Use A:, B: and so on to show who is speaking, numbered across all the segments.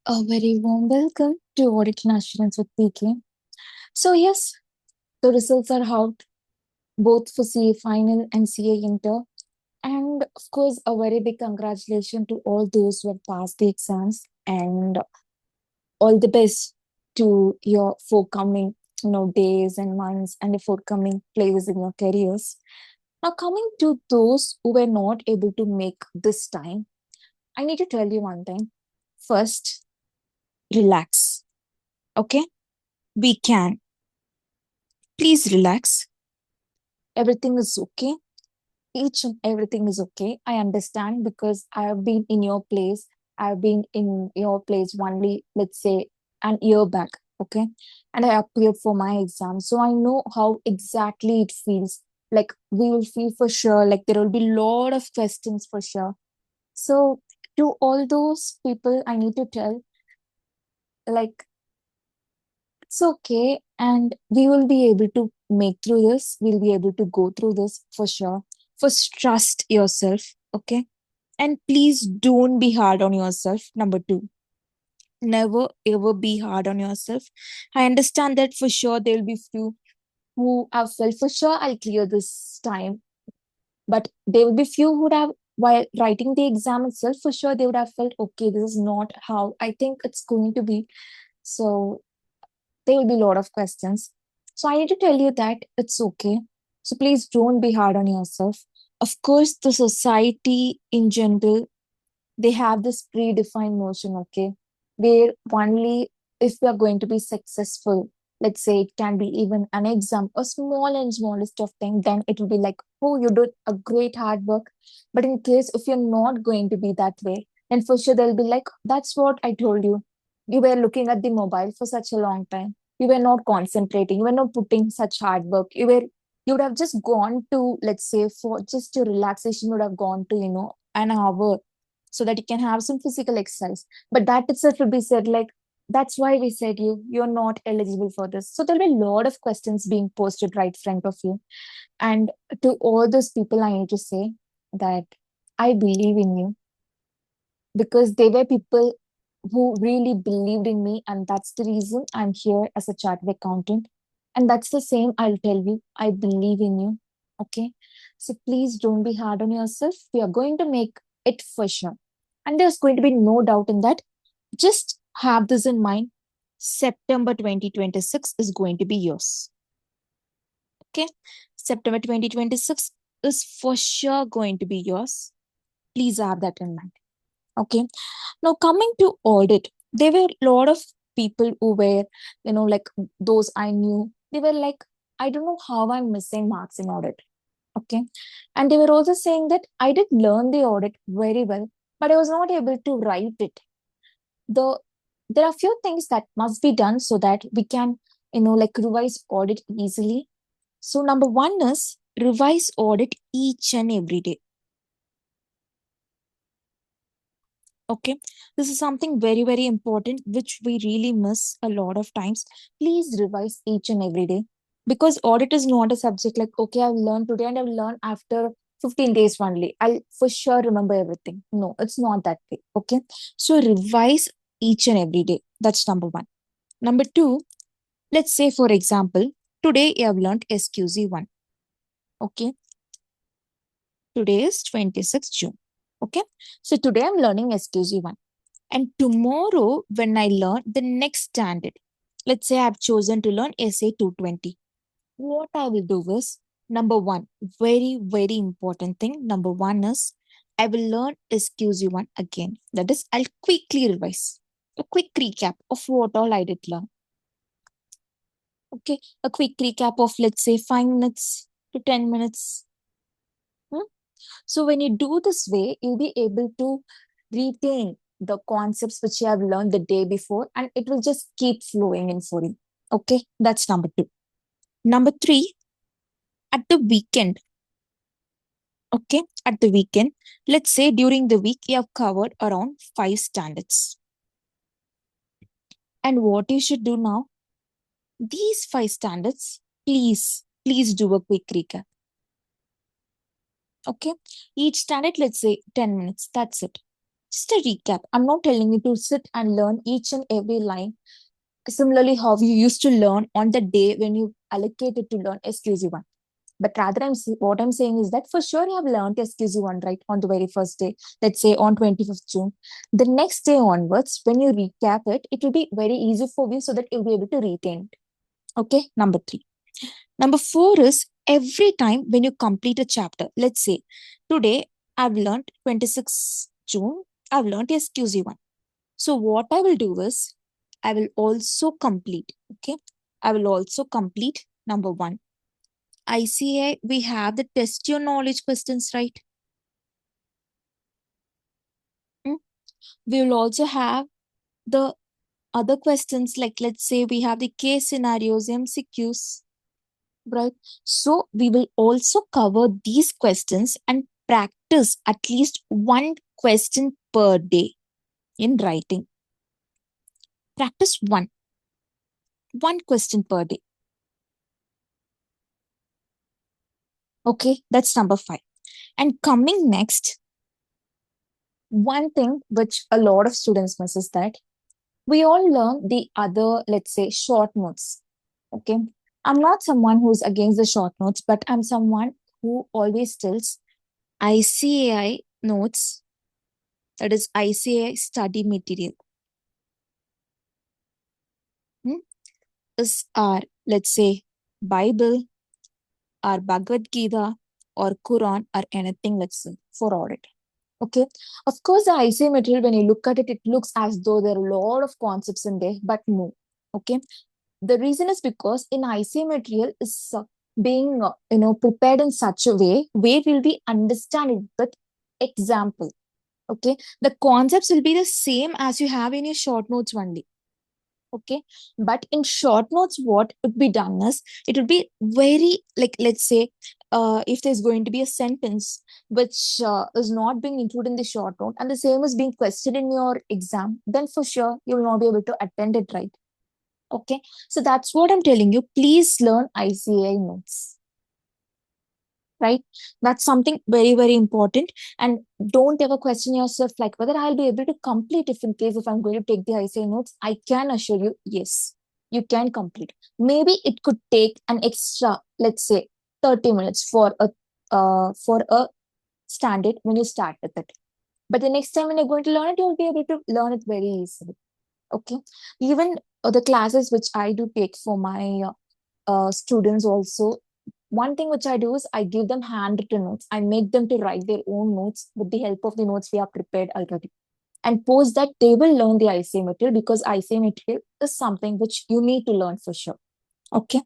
A: A very warm welcome to Audit Nationals with PK. So, yes, the results are out both for CA Final and CA Inter. And of course, a very big congratulations to all those who have passed the exams and all the best to your forthcoming days and months and the forthcoming places in your careers. Now, coming to those who were not able to make this time, I need to tell you one thing. First, relax. Okay? We can. Please relax. Everything is okay. Each and everything is okay. I understand because I have been in your place. I've been in your place only, let's say, an year back. Okay. And I appeared for my exam. So I know how exactly it feels. Like we will feel for sure, like there will be a lot of questions for sure. So to all those people, I need to tell, like, it's okay. And we will be able to make through this. We'll be able to go through this for sure. First, trust yourself. Okay. And please don't be hard on yourself. Number two, never ever be hard on yourself. I understand that for sure there will be few who have felt for sure I'll clear this time. But there will be few who would have, while writing the exam itself, for sure they would have felt, okay, this is not how I think it's going to be. So there will be a lot of questions. So I need to tell you that it's okay. So please don't be hard on yourself. Of course, the society in general, they have this predefined notion, okay, where only if we are going to be successful, let's say it can be even an exam, a small and smallest of thing, then it will be like, oh, you did a great hard work. But in case if you're not going to be that way, then for sure they'll be like, that's what I told you. You were looking at the mobile for such a long time. You were not concentrating. You were not putting such hard work. You would have just gone to, let's say, for just your relaxation, you would have gone to, an hour so that you can have some physical exercise. But that itself will be said like, that's why we said you're not eligible for this. So there'll be a lot of questions being posted right in front of you. And to all those people, I need to say that I believe in you because they were people who really believed in me. And that's the reason I'm here as a chartered accountant. And that's the same I'll tell you. I believe in you. Okay. So please don't be hard on yourself. We are going to make it for sure. And there's going to be no doubt in that. Just have this in mind. September 2026 is going to be yours. Okay. September 2026 is for sure going to be yours. Please have that in mind. Okay. Now, coming to audit, there were a lot of people who were, like those I knew, they were like, I don't know how I'm missing marks in audit. Okay. And they were also saying that I did learn the audit very well, but I was not able to write it. The There are few things that must be done so that we can, like revise audit easily. So number one is revise audit each and every day. Okay, this is something very, very important, which we really miss a lot of times. Please revise each and every day because audit is not a subject like, okay, I've learned today and I've learned after 15 days only. I'll for sure remember everything. No, it's not that way. Okay, so revise each and every day. That's number one. Number two, let's say, for example, today you have learned SQZ1. Okay, today is 26th June. Okay, so today I'm learning SQZ1. And tomorrow, when I learn the next standard, let's say I've chosen to learn SA 220, what I will do is number one, very, very important thing. Number one is I will learn SQZ1 again. That is, I'll quickly revise a quick recap of what all I did learn. Okay, a quick recap of, let's say, 5 minutes to 10 minutes. Hmm? So when you do this way, you'll be able to retain the concepts which you have learned the day before, and it will just keep flowing in for you. Okay, that's number two. Number three, at the weekend. Okay, at the weekend, let's say during the week, you have covered around 5 standards. And what you should do now, these 5 standards, please do a quick recap. Okay, each standard, let's say 10 minutes. That's it. Just a recap. I'm not telling you to sit and learn each and every line. Similarly, how you used to learn on the day when you allocated to learn SQC1. But rather, what I'm saying is that for sure you have learned SQC1, right, on the very first day, let's say on 25th June. The next day onwards, when you recap it, it will be very easy for you so that you'll be able to retain it. Okay, number three. Number four is every time when you complete a chapter, let's say today I've learned 26th June, I've learned SQC1. So what I will do is I will also complete, okay? I will also complete number one. ICAI, we have the test your knowledge questions, right? Hmm? We will also have the other questions, like let's say we have the case scenarios, MCQs, right? So we will also cover these questions and practice at least one question per day in writing. Practice one question per day. Okay, that's number five. And coming next, one thing which a lot of students miss is that we all learn the other, let's say, short notes. Okay. I'm not someone who's against the short notes, but I'm someone who always tells ICAI notes, that is ICAI study material. Is our, let's say, Bible, our Bhagavad Gita, or Quran, or anything, let's say, for audit. Okay. Of course, the ICAI material, when you look at it, it looks as though there are a lot of concepts in there, but no. Okay. The reason is because in ICAI material is being prepared in such a way where will be understand it with example. Okay, the concepts will be the same as you have in your short notes only. Okay, but in short notes what would be done is it would be very, like, let's say if there's going to be a sentence which is not being included in the short note and the same is being questioned in your exam, then for sure you will not be able to attend it, right? Okay, so that's what I'm telling you. Please learn ICAI notes, right? That's something very, very important. And don't ever question yourself like whether I'll be able to complete if in case if I'm going to take the ICAI notes. I can assure you, yes, you can complete. Maybe it could take an extra, let's say, 30 minutes for a standard when you start with it. But the next time when you're going to learn it, you'll be able to learn it very easily. Okay. Even the classes which I do take for my students also, one thing which I do is I give them handwritten notes. I make them to write their own notes with the help of the notes we have prepared already. And post that they will learn the ICAI material because ICAI material is something which you need to learn for sure. Okay.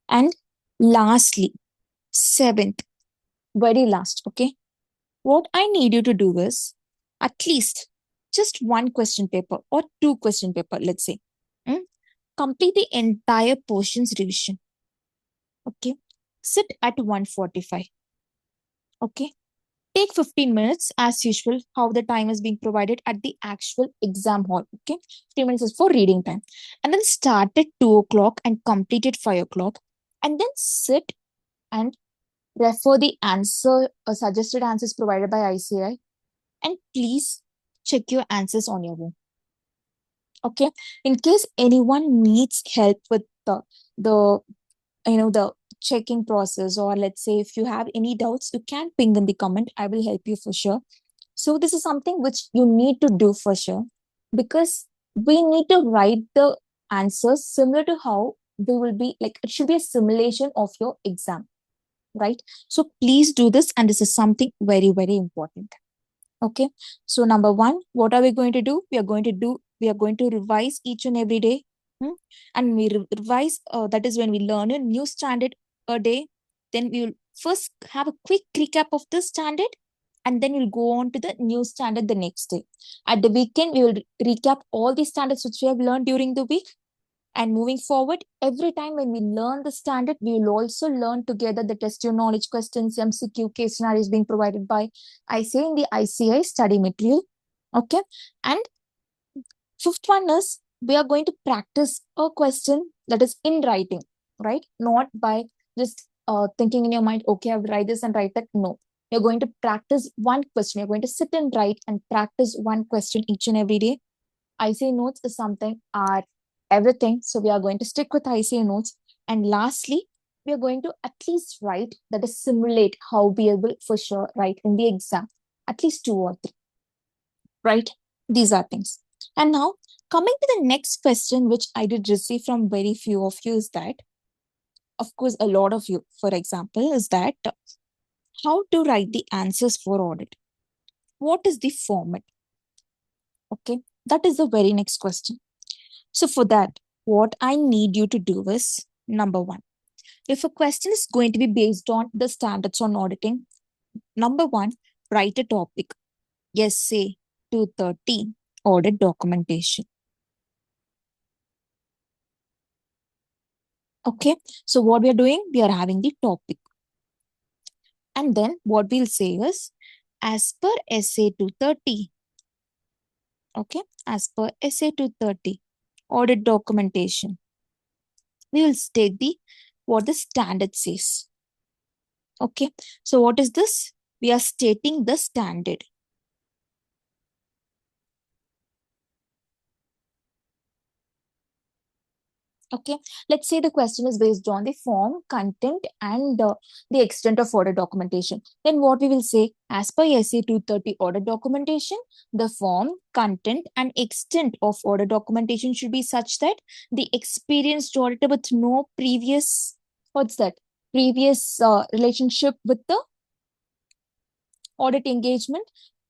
A: And lastly, seventh, very last, okay. What I need you to do is at least just one question paper or two question paper, let's say. Mm? Complete the entire portions revision. Okay. Sit at 145. Okay. Take 15 minutes as usual, how the time is being provided at the actual exam hall. Okay. 15 minutes is for reading time. And then start at 2 o'clock and complete at 5 o'clock. And then sit and refer the answer, suggested answers provided by ICAI. And please check your answers on your own. Okay. In case anyone needs help with the the checking process, or let's say if you have any doubts, you can ping in the comment. I will help you for sure. So this is something which you need to do for sure, because we need to write the answers similar to how they will be, like it should be a simulation of your exam, right? So please do this, and this is something very, very important. Okay. So number one, what are we going to do? We are going to revise each and every day. And we revise, that is when we learn a new standard a day. Then we will first have a quick recap of this standard, and then we'll go on to the new standard the next day. At the weekend, we will recap all the standards which we have learned during the week. And moving forward, every time when we learn the standard, we will also learn together the test your knowledge questions, MCQ case scenarios being provided by ICAI in the ICAI study material. Okay. And fifth one is we are going to practice a question that is in writing, right? Not by just thinking in your mind, okay, I'll write this and write that. No. You're going to practice one question. You're going to sit and write and practice one question each and every day. ICAI notes is something are everything. So we are going to stick with ICAI notes. And lastly, we are going to at least write, that is simulate how we will for sure write in the exam. At least two or three, right? These are things. And now coming to the next question, which I did receive from very few of you is that, of course, a lot of you, for example, is that how to write the answers for audit. What is the format? Okay, that is the very next question. So for that, what I need you to do is number one, if a question is going to be based on the standards on auditing, number one, write a topic. Yes, say 230 audit documentation. Okay, so what we are doing, we are having the topic. And then what we'll say is, as per SA 230, okay, as per SA 230, audit documentation, we will state the what the standard says. Okay, so what is this? We are stating the standard. Okay, let's say the question is based on the form, content, and the extent of audit documentation. Then what we will say, as per SA 230 audit documentation, the form, content, and extent of audit documentation should be such that the experienced auditor with no previous, what's that? Previous relationship with the audit engagement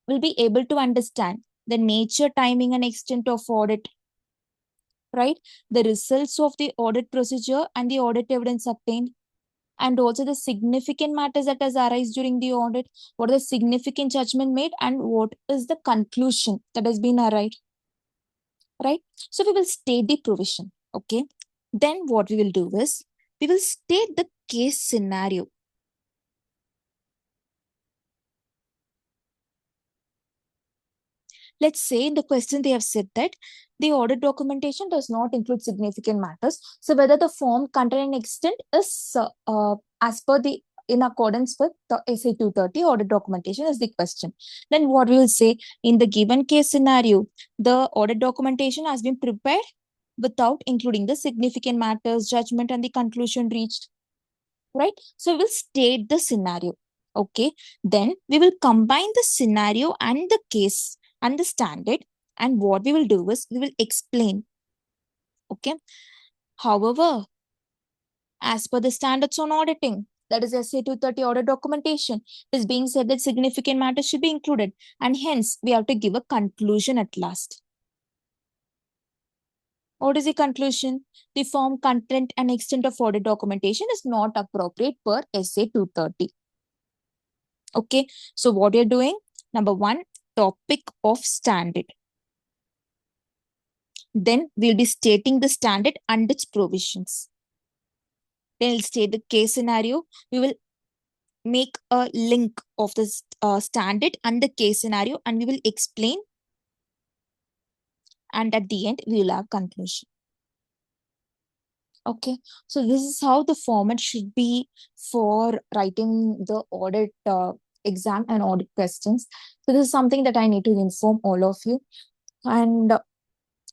A: will be able to understand the nature, timing, and extent of audit, right? The results of the audit procedure and the audit evidence obtained, and also the significant matters that has arisen during the audit, what is the significant judgment made, and what is the conclusion that has been arrived, right? So we will state the provision, okay? Then what we will do is, we will state the case scenario. Let's say in the question they have said that the audit documentation does not include significant matters. So whether the form, content, and extent is as per the in accordance with the SA 230 audit documentation is the question. Then what we will say, in the given case scenario, the audit documentation has been prepared without including the significant matters, judgment, and the conclusion reached, right? So we will state the scenario. Okay. Then we will combine the scenario and the case, understand it. And what we will do is we will explain. Okay. However, as per the standards on auditing, that is SA 230 audit documentation, it is being said that significant matters should be included. And hence, we have to give a conclusion at last. What is the conclusion? The form, content, and extent of audit documentation is not appropriate per SA 230. Okay, so what you're doing, number one, topic of standard. Then we'll be stating the standard and its provisions. Then we'll state the case scenario. We will make a link of the standard and the case scenario, and we will explain. And at the end, we will have conclusion. Okay, so this is how the format should be for writing the audit exam and audit questions. So this is something that I need to inform all of you. And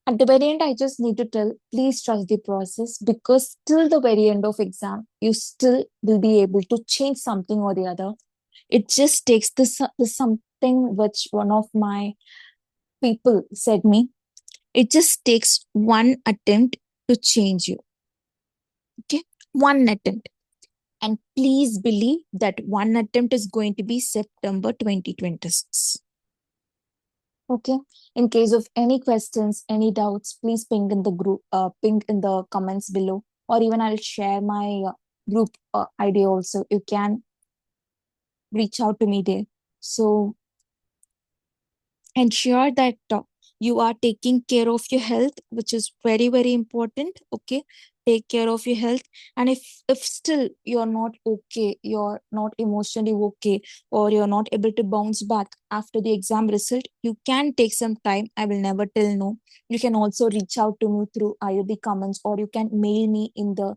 A: at the very end, I just need to tell, please trust the process, because till the very end of exam, you still will be able to change something or the other. It just takes this something which one of my people said me. It just takes one attempt to change you. Okay, one attempt. And please believe that one attempt is going to be September 2026. Okay. In case of any questions, any doubts, please ping in the group, ping in the comments below, or even I'll share my group ID also. You can reach out to me there. So ensure that you are taking care of your health, which is very, very important. Okay. Take care of your health. And if still you're not okay, you're not emotionally okay, or you're not able to bounce back after the exam result, you can take some time. I will never tell no. You can also reach out to me through either the comments, or you can mail me in the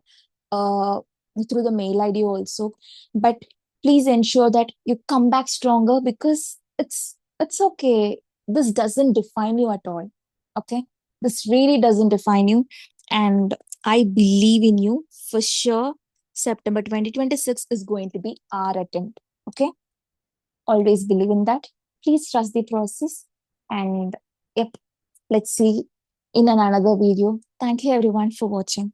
A: through the mail ID also. But Please ensure that you come back stronger, because it's okay. This doesn't define you at all. Okay? This really doesn't define you. And I believe in you for sure. September 2026 is going to be our attempt. Okay? Always believe in that. Please trust the process. And yep, let's see in another video. Thank you everyone for watching.